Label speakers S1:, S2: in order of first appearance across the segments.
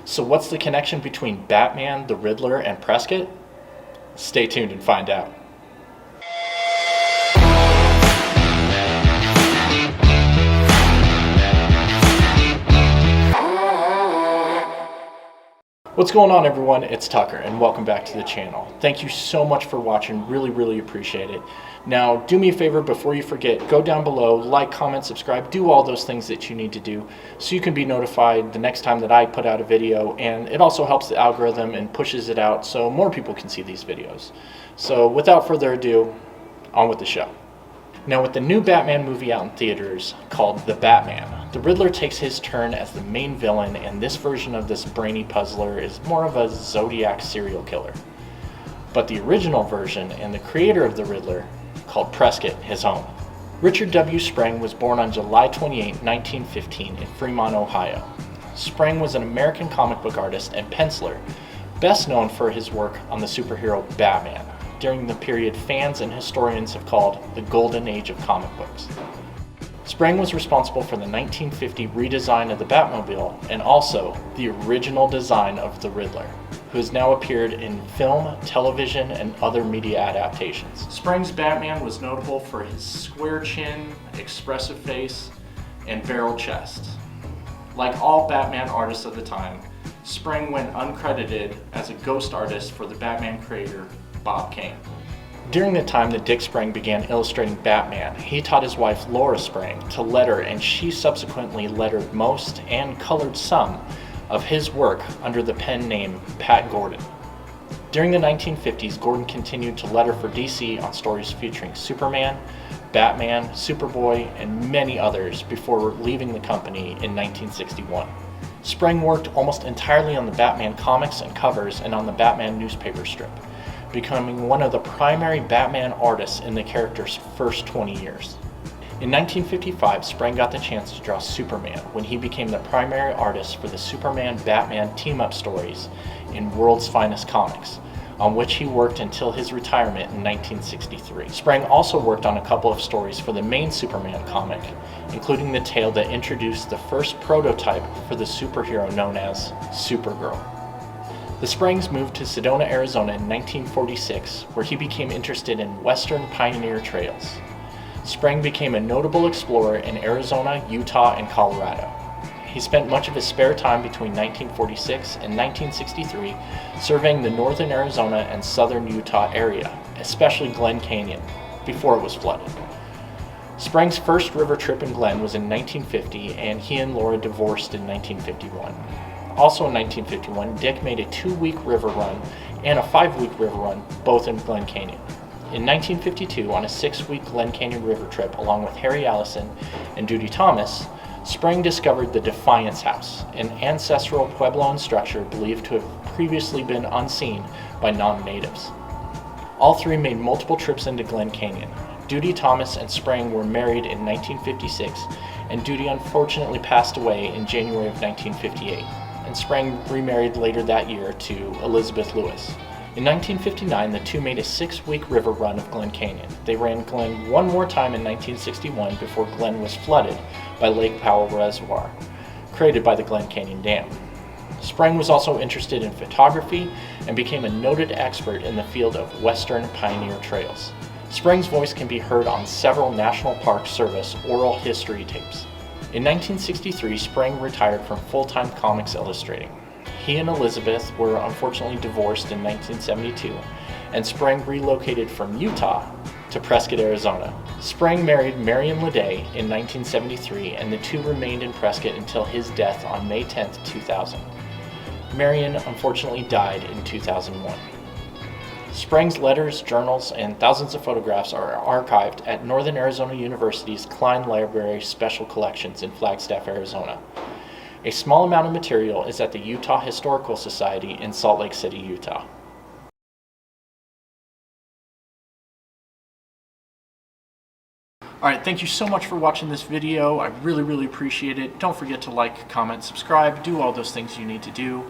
S1: So what's the connection between Batman, the Riddler, and Prescott? Stay tuned and find out. What's going on, everyone? It's Tucker and welcome back to the channel. Thank you so much for watching, really appreciate it. Now do me a favor before you forget, go down below, like, comment, subscribe, do all those things that you need to do so you can be notified the next time that I put out a video, and it also helps the algorithm and pushes it out so more people can see these videos. So without further ado, on with the show. Now, with the new Batman movie out in theaters called The Batman, the Riddler takes his turn as the main villain, and this version of this brainy puzzler is more of a Zodiac serial killer. But the original version and the creator of the Riddler called Prescott his own. Richard W. Sprang was born on July 28, 1915 in Fremont, Ohio. Sprang was an American comic book artist and penciler, best known for his work on the superhero Batman, during the period fans and historians have called the Golden Age of comic books. Sprang was responsible for the 1950 redesign of the Batmobile and also the original design of the Riddler, who has now appeared in film, television, and other media adaptations. Sprang's Batman was notable for his square chin, expressive face, and barrel chest. Like all Batman artists of the time, Sprang went uncredited as a ghost artist for the Batman creator Bob Kane. During the time that Dick Sprang began illustrating Batman, he taught his wife Laura Sprang to letter, and she subsequently lettered most and colored some of his work under the pen name Pat Gordon. During the 1950s, Gordon continued to letter for DC on stories featuring Superman, Batman, Superboy, and many others before leaving the company in 1961. Sprang worked almost entirely on the Batman comics and covers and on the Batman newspaper strip, becoming one of the primary Batman artists in the character's first 20 years. In 1955, Sprang got the chance to draw Superman when he became the primary artist for the Superman-Batman team-up stories in World's Finest Comics, on which he worked until his retirement in 1963. Sprang also worked on a couple of stories for the main Superman comic, including the tale that introduced the first prototype for the superhero known as Supergirl. The Sprangs moved to Sedona, Arizona in 1946, where he became interested in Western pioneer trails. Sprang became a notable explorer in Arizona, Utah, and Colorado. He spent much of his spare time between 1946 and 1963 surveying the northern Arizona and southern Utah area, especially Glen Canyon, before it was flooded. Sprang's first river trip in Glen was in 1950, and he and Laura divorced in 1951. Also in 1951, Dick made a 2-week river run and a 5-week river run, both in Glen Canyon. In 1952, on a 6-week Glen Canyon river trip along with Harry Allison and Duty Thomas, Sprang discovered the Defiance House, an ancestral Puebloan structure believed to have previously been unseen by non-natives. All three made multiple trips into Glen Canyon. Duty Thomas and Sprang were married in 1956, and Duty unfortunately passed away in January of 1958. And Sprang remarried later that year to Elizabeth Lewis. In 1959, the two made a 6-week river run of Glen Canyon. They ran Glen one more time in 1961 before Glen was flooded by Lake Powell Reservoir, created by the Glen Canyon Dam. Sprang was also interested in photography and became a noted expert in the field of Western pioneer trails. Sprang's voice can be heard on several National Park Service oral history tapes. In 1963, Sprang retired from full-time comics illustrating. He and Elizabeth were unfortunately divorced in 1972, and Sprang relocated from Utah to Prescott, Arizona. Sprang married Marion Leday in 1973, and the two remained in Prescott until his death on May 10, 2000. Marion unfortunately died in 2001. Sprang's letters, journals, and thousands of photographs are archived at Northern Arizona University's Klein Library Special Collections in Flagstaff, Arizona. A small amount of material is at the Utah Historical Society in Salt Lake City, Utah. Alright, thank you so much for watching this video. I really appreciate it. Don't forget to like, comment, subscribe, do all those things you need to do.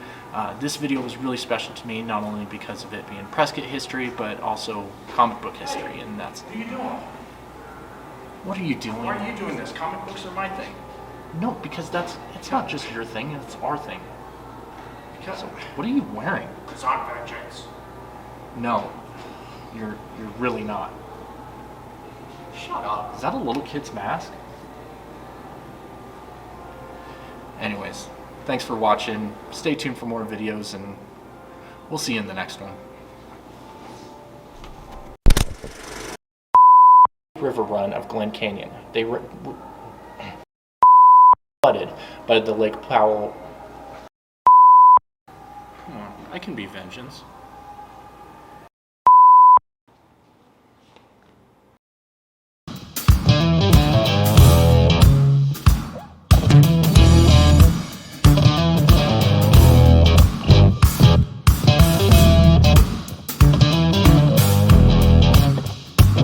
S1: This video was really special to me, not only because of it being Prescott history, but also comic book history, and that's...
S2: What are you doing?
S1: What are you doing?
S2: Why are you doing this? Comic books are my thing.
S1: No, because it's not just your thing, it's our thing. So, what are you wearing?
S2: It's on vengeance.
S1: No, you're really not.
S2: Shut up.
S1: Is that a little kid's mask? Anyways, thanks for watching. Stay tuned for more videos, and we'll see you in the next one. River run of Glen Canyon. They flooded by the Lake Powell. I can be vengeance.